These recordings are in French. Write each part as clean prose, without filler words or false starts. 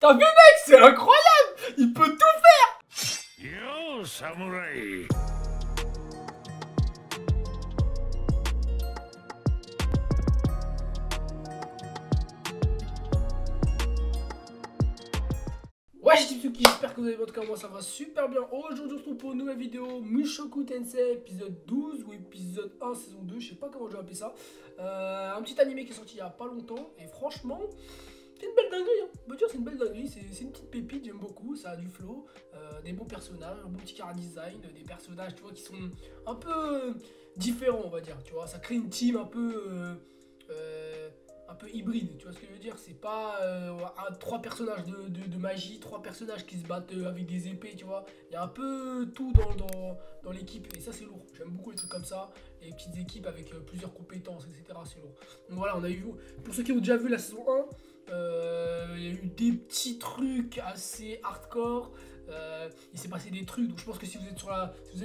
T'as vu mec, c'est incroyable. Il peut tout faire. Yo, samouraï. Ouais, c'est Tsuki, j'espère que vous allez bien, en tout cas moi ça va super bien. Aujourd'hui on se retrouve pour une nouvelle vidéo Mushoku Tensei épisode 12 ou épisode 1 saison 2, je sais pas comment je vais appeler ça. Un petit animé qui est sorti il y a pas longtemps et franchement c'est une belle dinguerie, hein. On peut dire c'est une belle dinguerie, c'est une petite pépite, j'aime beaucoup, ça a du flow, des beaux personnages, un bon petit chara design, des personnages tu vois qui sont un peu différents on va dire, tu vois, ça crée une team un peu hybride, tu vois ce que je veux dire, c'est pas trois personnages de magie, trois personnages qui se battent avec des épées, tu vois, il y a un peu tout dans l'équipe et ça c'est lourd, j'aime beaucoup les trucs comme ça, les petites équipes avec plusieurs compétences, etc. c'est lourd. Donc voilà, on a eu, pour ceux qui ont déjà vu la saison 1, il y a eu des petits trucs assez hardcore, il s'est passé des trucs, donc je pense que si vous êtes si vous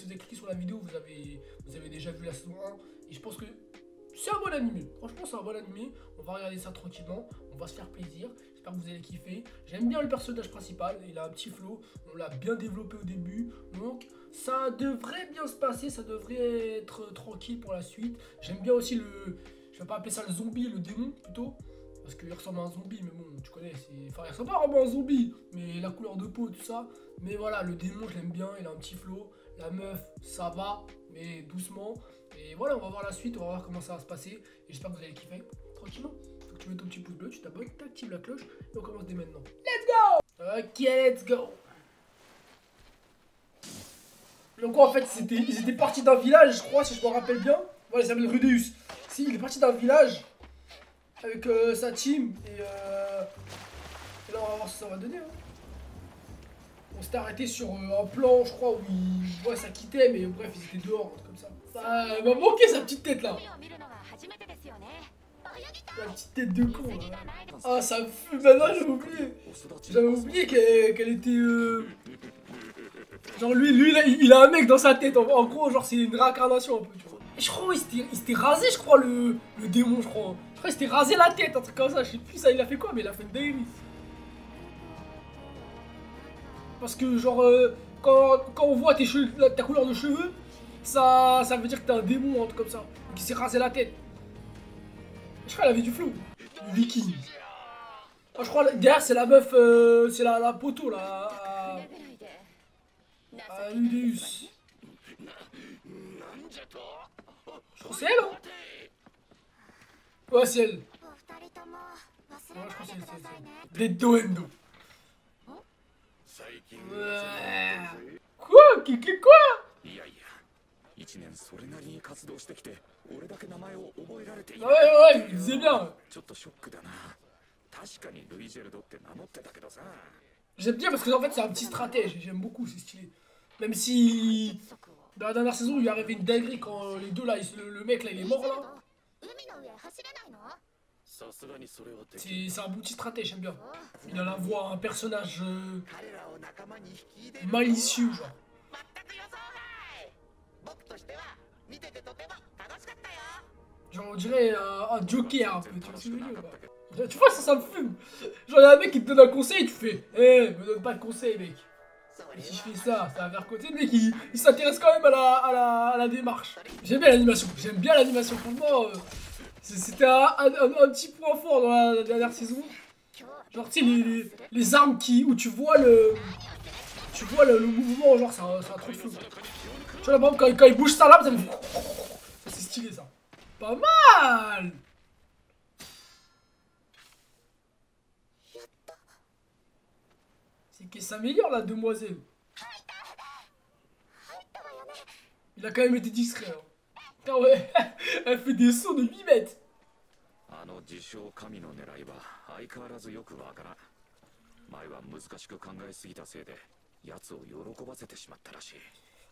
avez cliqué sur la vidéo, vous avez déjà vu la saison 1, et je pense que c'est un bon animé, franchement c'est un bon animé, on va regarder ça tranquillement, on va se faire plaisir, j'espère que vous allez kiffer. J'aime bien le personnage principal, il a un petit flow, on l'a bien développé au début, donc ça devrait bien se passer, ça devrait être tranquille pour la suite. J'aime bien aussi je vais pas appeler ça le zombie, le démon plutôt, parce qu'il ressemble à un zombie, mais bon, tu connais, enfin il ressemble pas vraiment à un zombie, mais la couleur de peau, tout ça, mais voilà, le démon je l'aime bien, il a un petit flow, la meuf ça va, mais doucement. Et voilà, on va voir la suite, on va voir comment ça va se passer. Et j'espère que vous allez kiffer tranquillement. Faut que tu mets ton petit pouce bleu, tu t'abonnes, tu actives la cloche et on commence dès maintenant. Let's go! Ok, let's go! Donc en fait, ils étaient partis d'un village, je crois, si je me rappelle bien. Voilà, il s'appelle Rudeus. Si, il est parti d'un village avec sa team. Et là, on va voir ce que ça va donner. Hein. On s'était arrêté sur un plan, je crois, où ça quittait, mais bref, ils étaient dehors, un truc comme ça. Ça m'a manqué sa petite tête là. La petite tête de con là. Ah, ça me fume, maintenant j'avais oublié. J'avais oublié qu'elle était. Genre lui là, il a un mec dans sa tête. En gros, genre c'est une réincarnation un peu, tu vois. Et je crois, il s'était rasé, je crois, le démon, je crois. Je crois qu'il s'était rasé la tête, un truc comme ça. Je sais plus ça, il a fait quoi, mais il a fait une dinguerie. Parce que genre quand on voit ta couleur de cheveux, ça veut dire que t'es un démon, un truc comme ça. Qui s'est rasé la tête. Je crois qu'elle avait du flow. Le viking. Ah, je crois derrière c'est la meuf, c'est la poteau là. À Udeus. Je crois que c'est elle, hein. Ouais, c'est elle. Ouais, je crois que c'est elle. Des doendo. Quoi? Quoi? Ouais, je disais bien. J'aime bien parce que en fait c'est un petit stratège, j'aime beaucoup, c'est stylé. Même si dans la dernière saison il lui est arrivé une dinguerie quand les deux là, le mec là il est mort là. C'est un petit stratège, j'aime bien. Il a la voix, un personnage malicieux genre. Genre on dirait un joker un peu, tu vois ce que je veux dire. Tu vois ça me fume. Genre y'a un mec qui te donne un conseil, tu fais me donne pas de conseil mec. Et si je fais ça va vers côté, le mec il s'intéresse quand même à la démarche. J'aime bien l'animation, franchement. C'était un petit point fort dans la dernière saison. Genre tu sais les armes où tu vois le mouvement, genre ça a trop de flow. Tu vois là par exemple quand il bouge sa lame, ça fait... C'est stylé ça. Pas mal. C'est qu'elle s'améliore la demoiselle. Il a quand même été discret. Hein. Ah ouais, elle fait des sauts de 8 mètres.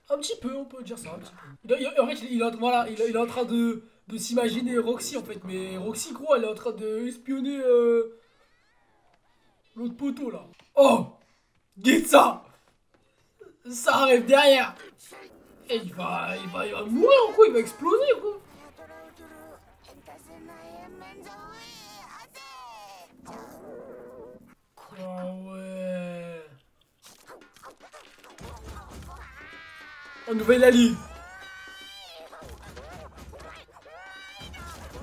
Un petit peu, on peut dire ça. Un petit peu. En fait, il est en train de s'imaginer Roxy en fait. Mais Roxy, gros, elle est en train de espionner l'autre poteau là. Oh! Get ça! Ça arrive derrière! Et il va mourir ou quoi? Il va exploser ou quoi? Un nouvel allié.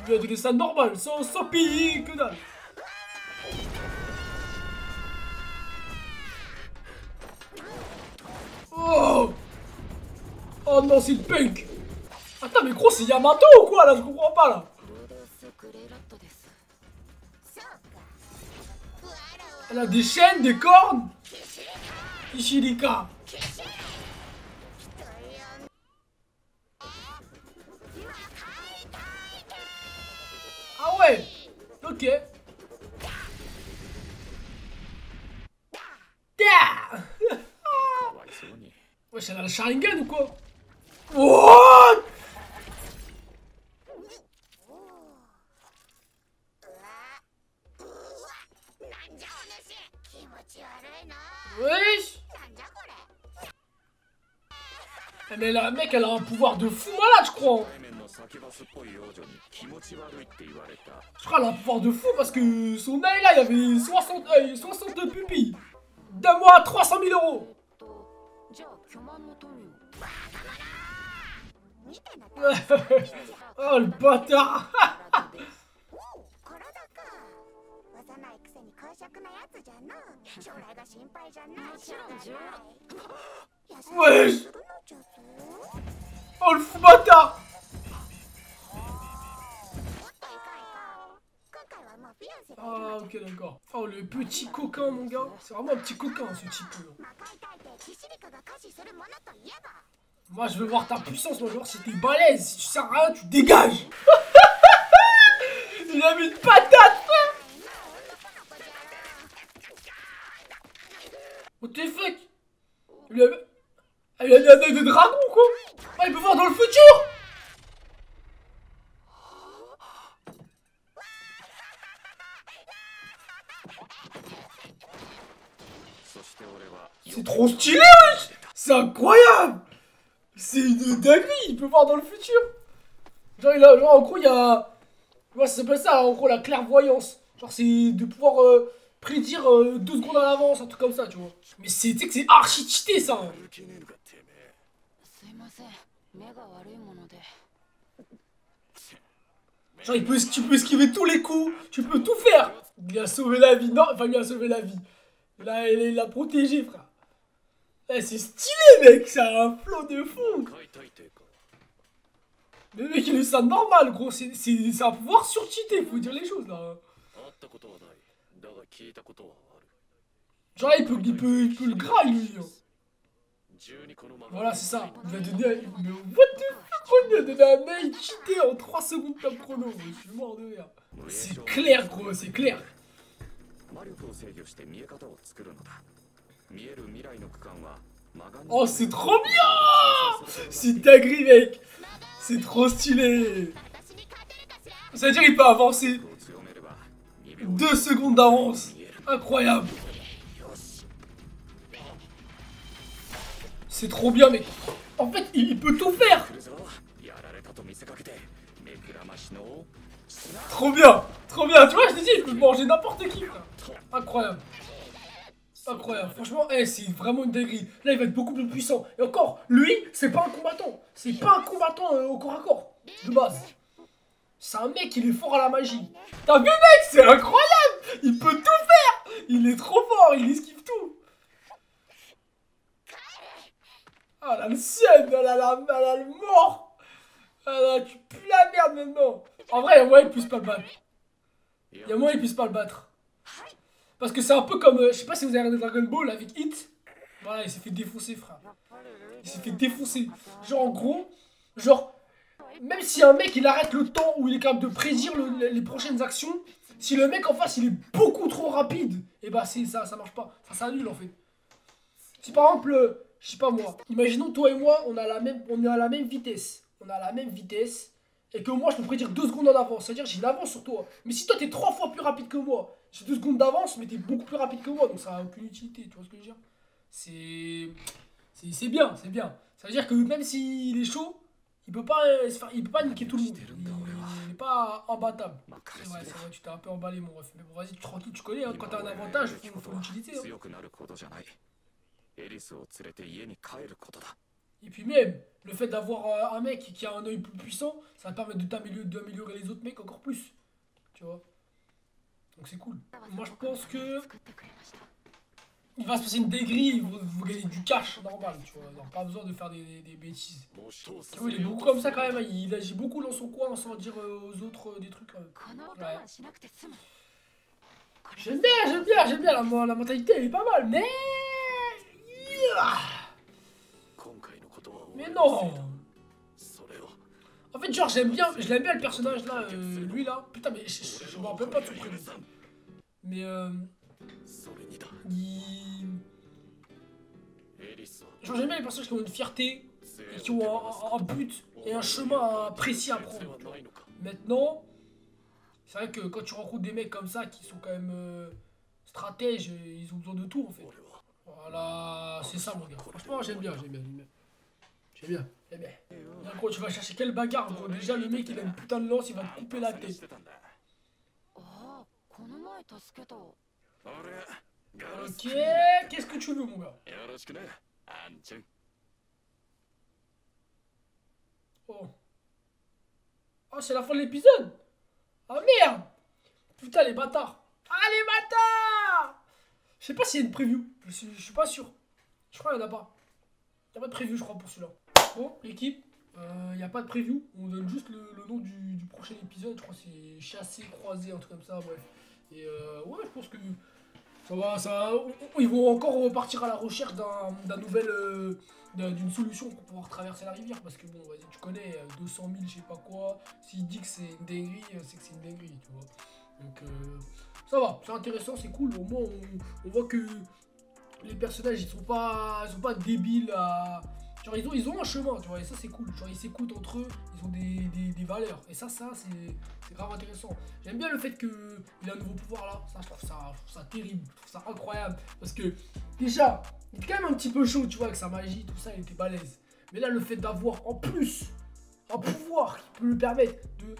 Il a donné ça normal, sans payer, que dalle. Oh! Oh non, c'est le punk! Attends, mais gros, c'est Yamato ou quoi là? Je comprends pas là. Elle a des chaînes, des cornes. Ishirika. Ah ouais. Ok. Wesh, elle a le Sharingan ou quoi? What? Wesh. Mais la mec, elle a un pouvoir de fou malade, je crois. Je crois qu'elle a un pouvoir de fou parce que son œil là, il avait 60 pupilles. Donne-moi 300 000 €. Oh le bâtard. Wesh. Oh le fou bâtard. Ah ok d'accord. Oh le petit coquin mon gars. C'est vraiment un petit coquin ce type là. Moi je veux voir ta puissance, moi je veux voir si t'es balèze. Si tu sers à rien, tu dégages. Il a mis une patate. What the fuck? Il a mis un œil de dragon quoi. Ah il peut voir dans le futur. C'est trop stylé wesh. C'est incroyable. C'est une dinguerie, il peut voir dans le futur. Genre en gros il y a... Ouais, ça s'appelle ça en gros la clairvoyance. Genre c'est de pouvoir prédire 2 secondes à l'avance, un truc comme ça tu vois. Mais tu sais que c'est archi cheaté ça. Genre tu peux esquiver tous les coups, tu peux tout faire. Il a sauvé la vie, non, enfin il a sauvé la vie. Là il l'a protégé frère. Eh, c'est stylé mec, c'est un flow de fou. Mais mec il est ça normal gros, c'est un pouvoir surcheaté, faut dire les choses là. Genre là il peut le graille lui. Voilà c'est ça, il va donner... Mais what the fuck, il a donné un mail cheaté en 3 secondes top chrono, je suis mort de rire. C'est clair gros, c'est clair. Oh c'est trop bien. C'est dinguerie mec. C'est trop stylé. Ça veut dire qu'il peut avancer 2 secondes d'avance. Incroyable. C'est trop bien mec. En fait il peut tout faire. Trop bien. Trop bien. Tu vois je te dis il peut manger n'importe qui frère. Incroyable. Incroyable, franchement, c'est vraiment une dinguerie. Là, il va être beaucoup plus puissant. Et encore, lui, c'est pas un combattant. C'est pas un combattant au corps à corps, de base. C'est un mec, il est fort à la magie. T'as vu, mec, c'est incroyable. Il peut tout faire. Il est trop fort, il esquive tout. Ah, la sienne, elle a le mort. Ah, tu pues la merde maintenant. En vrai, il y a moyen qu'il puisse pas le battre. Il y a moyen qu'il puisse pas le battre. Parce que c'est un peu comme, je sais pas si vous avez regardé Dragon Ball avec Hit. Voilà, il s'est fait défoncer, frère. Il s'est fait défoncer. Genre, en gros, genre, même si un mec, il arrête le temps où il est capable de prédire les prochaines actions, si le mec en face, il est beaucoup trop rapide, et bah, ça marche pas. Ça s'annule, en fait. Si par exemple, je sais pas moi, imaginons toi et moi, on est à la même vitesse. On a la même vitesse. Et que moi, je peux prédire 2 secondes en avance. C'est-à-dire, j'ai une avance sur toi. Mais si toi, t'es 3 fois plus rapide que moi, j'ai 2 secondes d'avance, mais t'es beaucoup plus rapide que moi. Donc, ça a aucune utilité. Tu vois ce que je veux dire? C'est bien, c'est bien. Ça veut dire que même s'il est chaud, il peut pas niquer tout le monde. Il est pas imbattable. C'est vrai, tu t'es un peu emballé, mon ref. Mais bon, vas-y, tranquille, tu connais. Hein, quand t'as un avantage, faut l'utiliser. Hein. Et puis même, le fait d'avoir un mec qui a un œil plus puissant, ça va permettre d'améliorer les autres mecs encore plus. Tu vois. Donc c'est cool. Moi je pense que il va se passer une dinguerie, vous gagnez du cash normal, tu vois. Alors, pas besoin de faire des bêtises. Tu vois, il est beaucoup comme ça quand même, hein. Il agit beaucoup dans son coin sans dire aux autres des trucs. Ouais. J'aime bien la mentalité, elle est pas mal, mais. Mais non! En fait, genre, je l'aime bien le personnage là, lui là. Putain, mais je me rappelle pas de son prénom. Mais genre, j'aime bien les personnages qui ont une fierté et qui ont un but et un chemin précis à prendre. Maintenant, c'est vrai que quand tu rencontres des mecs comme ça qui sont quand même stratèges, ils ont besoin de tout en fait. Voilà, c'est ça mon gars. Franchement, j'aime bien. Là, gros, tu vas chercher quelle bagarre, gros. Déjà, le mec, il a une putain de lance, il va te couper la tête. Ok, qu'est-ce que tu veux, mon gars? Oh. Oh, c'est la fin de l'épisode. Ah merde. Putain, les bâtards. Ah, les bâtards. Je sais pas s'il y a une preview. Je suis pas sûr. Je crois qu'il y en a pas. Il n'y a pas de preview, je crois, pour celui-là. Bon, l'équipe, il n'y a pas de preview. On donne juste le nom du prochain épisode. Je crois que c'est chassé, croisé, un truc comme ça, bref. Et ouais, je pense que ils vont encore repartir à la recherche d'une solution pour pouvoir traverser la rivière. Parce que bon, vas-y, tu connais, 200 000, je sais pas quoi. S'il dit que c'est une dinguerie, c'est que c'est une dinguerie, tu vois. Donc ça va, c'est intéressant, c'est cool. Au moins, on voit que les personnages, ils sont pas débiles à... Genre, ils ont un chemin, tu vois, et ça, c'est cool. Genre, ils s'écoutent entre eux, ils ont des valeurs. Et ça c'est grave intéressant. J'aime bien le fait qu'il a un nouveau pouvoir, là. Ça, je trouve ça terrible, je trouve ça incroyable. Parce que, déjà, il était quand même un petit peu chaud, tu vois, avec sa magie, tout ça, il était balèze. Mais là, le fait d'avoir, en plus, un pouvoir qui peut lui permettre de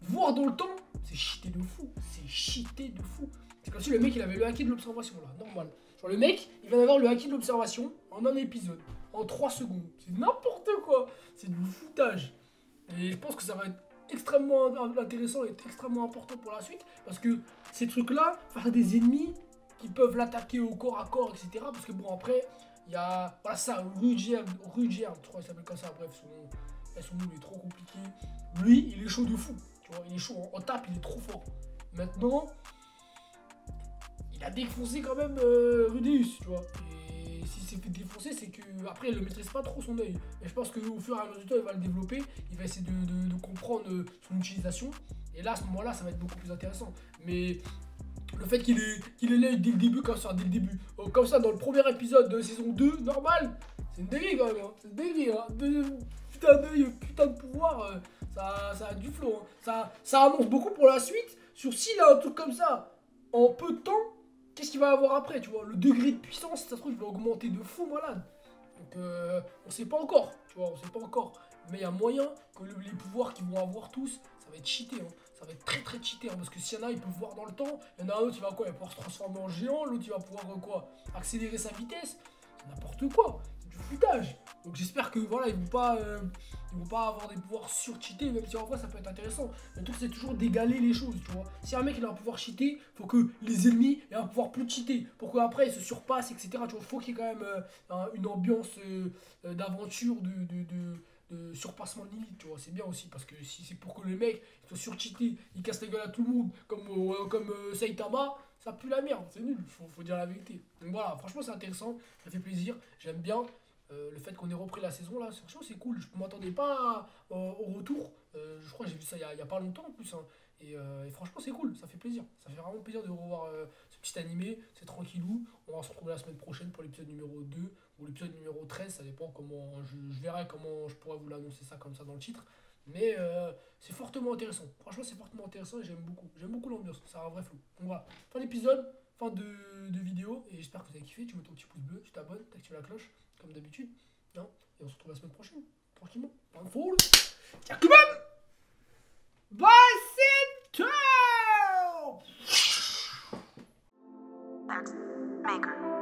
voir dans le temps, c'est cheaté de fou. C'est cheaté de fou. C'est comme si le mec, il avait le haki de l'observation, là, normal. Genre, le mec, il vient d'avoir le haki de l'observation en un épisode. En 3 secondes. C'est n'importe quoi. C'est du foutage. Et je pense que ça va être extrêmement intéressant et extrêmement important pour la suite. Parce que ces trucs-là, face à des ennemis qui peuvent l'attaquer au corps à corps, etc. Parce que bon, après, il y a... Voilà ça, Ruger, je crois qu'il s'appelle comme ça. Bref, son nom est trop compliqué. Lui, il est chaud de fou. Tu vois, il est chaud. En tape, il est trop fort. Maintenant, il a défoncé quand même Rudeus, tu vois. Et s'il s'est fait défoncer, c'est que après il ne maîtrise pas trop son œil. Et je pense qu'au fur et à mesure du temps, il va le développer, il va essayer de comprendre son utilisation. Et là, à ce moment-là, ça va être beaucoup plus intéressant. Mais le fait qu'il ait l'œil dès le début, comme ça, comme ça, dans le premier épisode de saison 2, normal, c'est une dinguerie quand même. Hein. C'est une dinguerie. Hein. Putain d'œil, putain de pouvoir, ça a du flow. Hein. Ça annonce beaucoup pour la suite. Sur s'il a un truc comme ça en peu de temps, qu'est-ce qu'il va avoir après, tu vois? Le degré de puissance, ça se trouve, il va augmenter de fou malade. Donc, on sait pas encore, tu vois, on sait pas encore. Mais il y a moyen que les pouvoirs qu'ils vont avoir tous, ça va être cheaté, hein. Ça va être très très cheaté, hein, parce que s'il y en a, ils peuvent voir dans le temps. Il y en a un autre, il va quoi? Il va pouvoir se transformer en géant, l'autre, il va pouvoir quoi? Accélérer sa vitesse. N'importe quoi, c'est du foutage. Donc j'espère que voilà, ils vont pas avoir des pouvoirs sur-cheatés, même si en vrai ça peut être intéressant. Le truc c'est toujours d'égaler les choses, tu vois. Si un mec il a un pouvoir cheaté, faut que les ennemis aient un pouvoir plus cheaté, pour qu'après ils se surpassent, etc. Tu vois, faut qu'il y ait quand même une ambiance d'aventure, de surpassement de limite, tu vois. C'est bien aussi, parce que si c'est pour que le mec soit sur-cheaté, il casse la gueule à tout le monde, comme Saitama, ça pue la merde, c'est nul, faut dire la vérité. Donc voilà, franchement c'est intéressant, ça fait plaisir, j'aime bien. Le fait qu'on ait repris la saison là, franchement c'est cool. Je ne m'attendais pas au retour. Je crois que j'ai vu ça il y a pas longtemps en plus. Hein. Et franchement c'est cool, ça fait plaisir. Ça fait vraiment plaisir de revoir ce petit animé. C'est tranquillou. On va se retrouver la semaine prochaine pour l'épisode numéro 2 ou l'épisode numéro 13. Ça dépend comment. Je verrai comment je pourrais vous l'annoncer ça comme ça dans le titre. Mais c'est fortement intéressant. Franchement c'est fortement intéressant et j'aime beaucoup. J'aime beaucoup l'ambiance. Ça a un vrai flow. Donc voilà. Fin d'épisode, fin de vidéo. Et j'espère que vous avez kiffé. Tu mets ton petit pouce bleu, tu t'abonnes, tu actives la cloche. Comme d'habitude, hein, et on se retrouve la semaine prochaine, tranquillement. Pas de foule. Yakuman. Bye, c'est ciao. Maker.